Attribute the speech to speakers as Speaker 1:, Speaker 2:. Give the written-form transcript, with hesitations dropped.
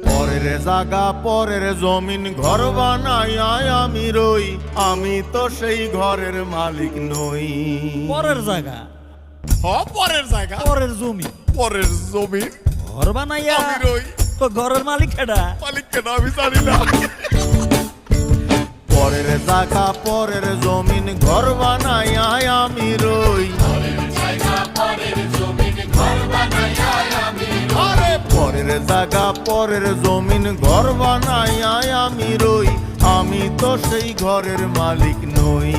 Speaker 1: পরের জায়গা পরের জমিন ঘর বানাইয়া আমি রই, আমি তো সেই ঘরের মালিক নই।
Speaker 2: পরের জায়গা,
Speaker 3: পরের জায়গা,
Speaker 2: পরের জমি,
Speaker 3: পরের জমি,
Speaker 2: ঘর বানাইয়া
Speaker 3: আমি রই।
Speaker 2: তো ঘরের মালিক কেডা?
Speaker 3: মালিক কেন আমি জানি না।
Speaker 1: পরের জায়গা পরের জমিন ঘর বানাইয়া আমি রই, আরে পরের জায়গা পরের জমিন ঘর বানাইয়া আমি রই, আমি তো সেই ঘরের মালিক নই।